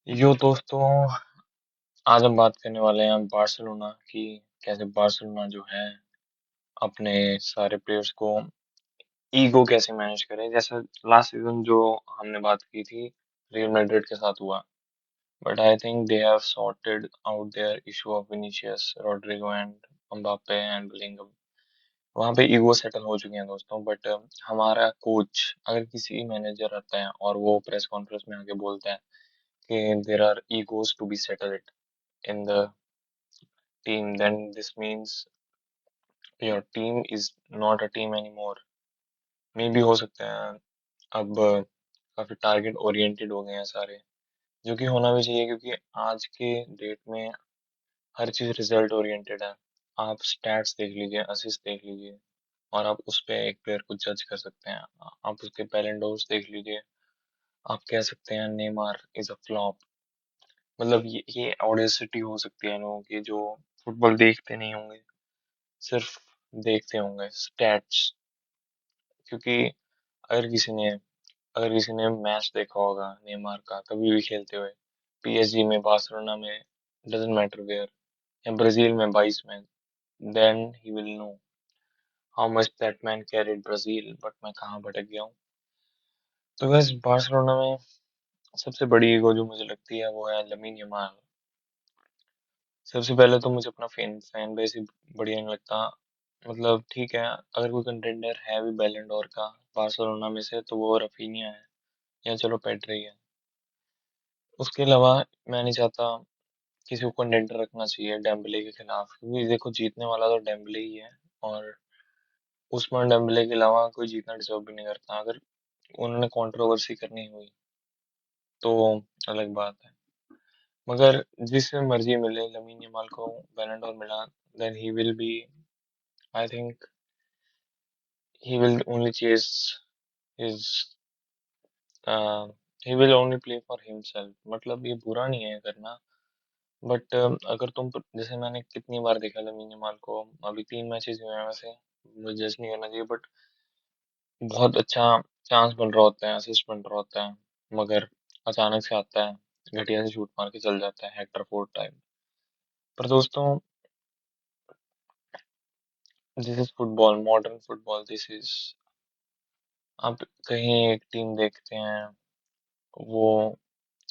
यो दोस्तों, आज हम बात करने वाले हैं बार्सिलोना की। कैसे बार्सिलोना जो है अपने सारे प्लेयर्स को ईगो कैसे मैनेज करे। जैसे लास्ट सीजन जो हमने बात की थी रियल मैड्रिड के साथ हुआ, but I think they have sorted out their issue of Vinicius, Rodrigo and Mbappe and Bellingham. वहां पे ईगो सेटल हो चुके हैं दोस्तों। बट हमारा कोच अगर किसी मैनेजर आता है और वो प्रेस कॉन्फ्रेंस में आके बोलता है कि there are egos to be settled in the team, then this means your team is not a team anymore. मे भी हो सकता है अब काफी टारगेट ओरिएंटेड हो गए हैं सारे, जो कि होना भी चाहिए क्योंकि आज के डेट में हर चीज रिजल्ट ओरिएंटेड है। आप स्टैट्स देख लीजिए, असिस्ट देख लीजिए, और आप उस पे एक प्लेयर को जज कर सकते हैं। आप उसके पैलेंडोस देख लीजिए, आप कह सकते हैं नेमार इज अ फ्लॉप। मतलब ये ऑडेसिटी हो सकती है लोगों की जो फुटबॉल देखते नहीं होंगे, सिर्फ देखते होंगे स्टैट्स। क्योंकि अगर किसी ने अगर किसी ने मैच देखा होगा नेमार का कभी भी खेलते हुए, पीएसजी में, बार्सिलोना में, डजंट मैटर वेयर, या ब्राजील में 22 में, then he will know how much that man carried Brazil. But मैं कहाँ भटक गया हूँ। तो बस बार्सिलोना में सबसे बड़ी ईगो जो मुझे लगती है वो है लमीन यमाल। सबसे पहले तो मुझे अपना फैन फैन बेस ही बढ़िया नहीं लगता। मतलब ठीक है, अगर कोई कंटेंडर है भी बैलन डोर का बार्सिलोना में से तो वो रफीनिया है, या चलो पेड्री है। उसके अलावा मैं नहीं चाहता किसी को कंटेंडर रखना चाहिए डेम्बले के खिलाफ, क्योंकि देखो जीतने वाला तो डेम्बले ही है। और उस्मान डेम्बले के अलावा कोई जीतना डिजर्व भी नहीं करता। अगर उन्होंने कंट्रोवर्सी करनी हुई तो अलग बात है, मगर जिससे मर्जी मिले लमीन यमाल को बैलन डोर मिला, then he will be, I think he will only chase his he will only play for himself। मतलब ये बुरा नहीं है करना, बट अगर जैसे मैंने कितनी बार देखा लमीन यमाल को, अभी 3 मैचेस हुए हैं वैसे, मुझे जज नहीं करना चाहिए, बट बहुत अच्छा चांस बन रहा होता है, असिस्ट बन रहा होता है, मगर अचानक से आता है घटिया से शूट मार के चल जाता है, हेक्टर फोर्ड टाइप। पर दोस्तों, this is football, modern football, this is, आप कहीं एक टीम देखते हैं वो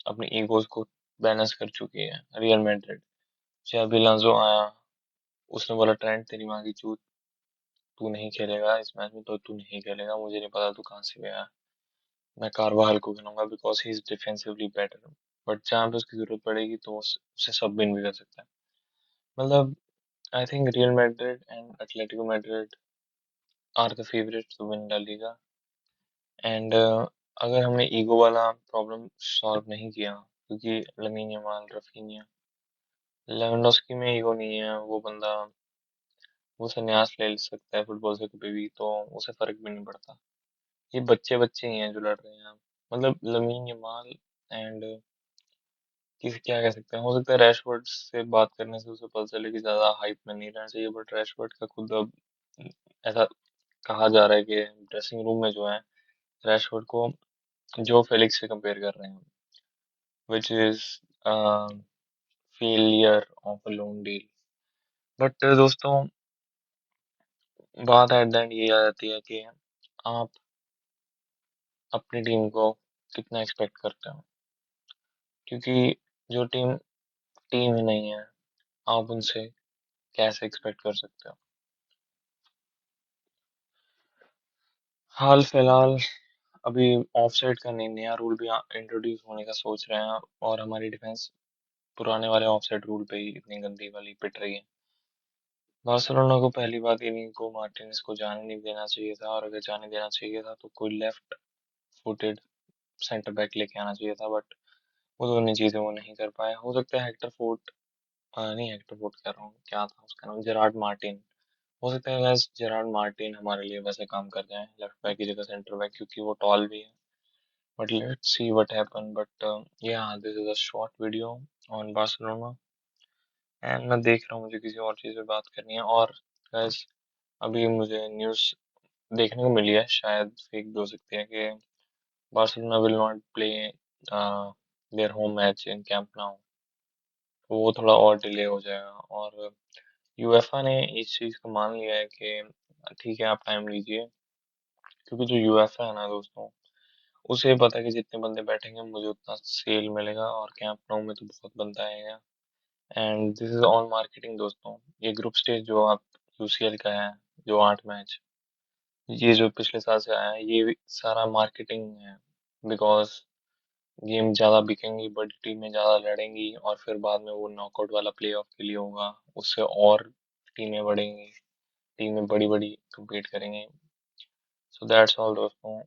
अपनी ईगोज को बैलेंस कर चुकी है, रियल मैड्रिड। चाबी अलोंसो आया, उसने बोला ट्रेंट तेरी माँ की चूत, तू नहीं खेलेगा इस मैच में, तो तू नहीं खेलेगा, मुझे नहीं पता तू कहाँ से गया। मैं कार्वाहल को गिनूंगा because he is defensively better, but जहाँ पे उसकी जरूरत पड़ेगी तो उसे सब विन भी कर सकता है। मतलब I think Real Madrid and Atletico Madrid are the favourite to win La Liga. And अगर हमने ईगो वाला प्रॉब्लम सॉल्व नहीं किया, क्योंकि लमीन यमाल, रफीनिया, लेवेंडोस्की में ईगो नहीं है, वो बंदा वो संन्यास ले सकता है फुटबॉल से कभी भी, तो उसे फर्क भी नहीं पड़ता। ये बच्चे बच्चे ही हैं जो लड़ रहे हैं। मतलब लमीन यमाल एंड किसी, क्या कह सकते हैं, हो सकता है रैशफोर्ड से बात करने से उसे पता चले कि ज्यादा हाइप में नहीं रहना चाहिए, बट रैशफोर्ड का खुद अब ऐसा कहा जा रहा है कि ड्रेसिंग रूम में जो है रैशफोर्ड को जो फेलिक्स से कंपेयर कर रहे हैं, which is failure of a loan deal. But दोस्तों, बात एट द एंड ये आ जाती है कि आप अपनी टीम को कितना एक्सपेक्ट करते हो, क्योंकि जो टीम टीम ही नहीं है, आप उनसे कैसे एक्सपेक्ट कर सकते हो। हाल फिलहाल अभी ऑफसाइड का नई नया रूल भी इंट्रोड्यूस होने का सोच रहे हैं, और हमारी डिफेंस पुराने वाले ऑफसाइड रूल पे ही इतनी गंदी वाली पिट रही है। बार्सिलोना को पहली बात इनिगो मार्टिनेज को जाने नहीं देना चाहिए था, और अगर जाने देना चाहिए था तो कोई लेफ्ट फुटेड सेंटर बैक लेके आना चाहिए था, बट वो दोनों चीजें वो नहीं कर पाए। हो सकता है हेक्टर फोर्ट, नहीं हेक्टर फोर्ट कह रहा हूँ, क्या था उसका नाम, जेरार्ड मार्टिन। हो सकता है गैस जेरार्ड मार्टिन हमारे लिए वैसे काम कर जाए लेफ्ट बैक की जगह सेंटर बैक, क्योंकि वो टॉल भी है। But let's see what happen. But yeah this is a short video on Barcelona, and मैं देख रहा हूँ मुझे किसी और चीज़ पे बात करनी है। और गैस अभी मुझे न्यूज़ देखने को मिली है, शायद फेक भी हो सकती है, कि Barcelona will not play their home match in camp now, तो वो थोड़ा और डिले हो जाएगा। और यूएफए ने इस चीज को मान लिया है कि ठीक है, आप टाइम लीजिए, क्योंकि जो यूएफए है ना दोस्तों, उसे पता है कि जितने बंदे बैठेंगे मुझे उतना सेल मिलेगा, और कैंप नाउ में तो बहुत बंदा आएगा। And this is all marketing दोस्तों। ये ग्रुप स्टेज जो आप यूसीएल का है, जो 8 मैच, ये जो पिछले साल से आया है, ये भी सारा मार्केटिंग है। बिकॉज गेम ज्यादा बिकेंगी, बड़ी टीमें ज्यादा लड़ेंगी, और फिर बाद में वो नॉकआउट वाला प्लेऑफ के लिए होगा, उससे और टीमें बढ़ेंगी, टीमें बड़ी बड़ी compete करेंगे। सो दैट्स ऑल दोस्तों।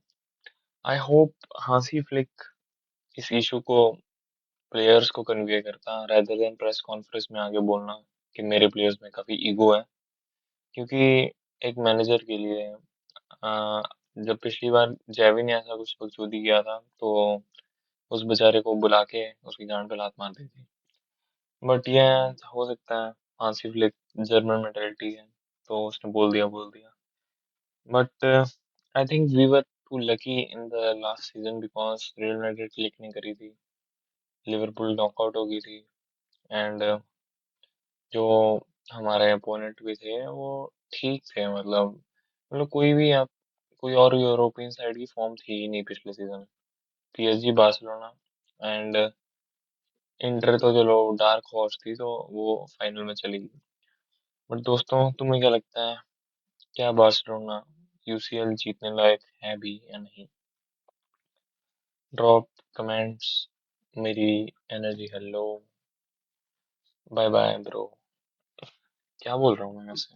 आई होप हांसी फ्लिक इस इशू को प्लेयर्स को कन्वे करता, rather देन प्रेस कॉन्फ्रेंस में आगे बोलना कि मेरे प्लेयर्स में काफी ईगो है। क्योंकि एक मैनेजर के लिए जब पिछली बार जेवी ने ऐसा कुछ बकचोदी किया था, तो उस बेचारे को बुला के उसकी गांड पे लात मार दी थी। बट ये हो सकता है, हांसी फ्लिक जर्मन मेंटेलिटी है, तो उसने बोल दिया। But I think we were too lucky in the last season, because Real Madrid click नहीं करी थी, लिवरपूल नॉकआउट हो गई थी। एंड जो हमारे अपोनेंट भी थे वो ठीक थे, मतलब कोई भी आप, कोई और यूरोपियन साइड की फॉर्म थी ही नहीं पिछले season. PSG, Barcelona and inter तो चलो डार्क हॉर्स थी, तो वो फाइनल में चली गई। बट दोस्तों, तुम्हें क्या लगता है, क्या बार्सिलोना यूसीएल जीतने लायक है भी या नहीं? Drop comments. मेरी एनर्जी है लो। Bye bye bro. क्या बोल रहा हूँ मैं वैसे?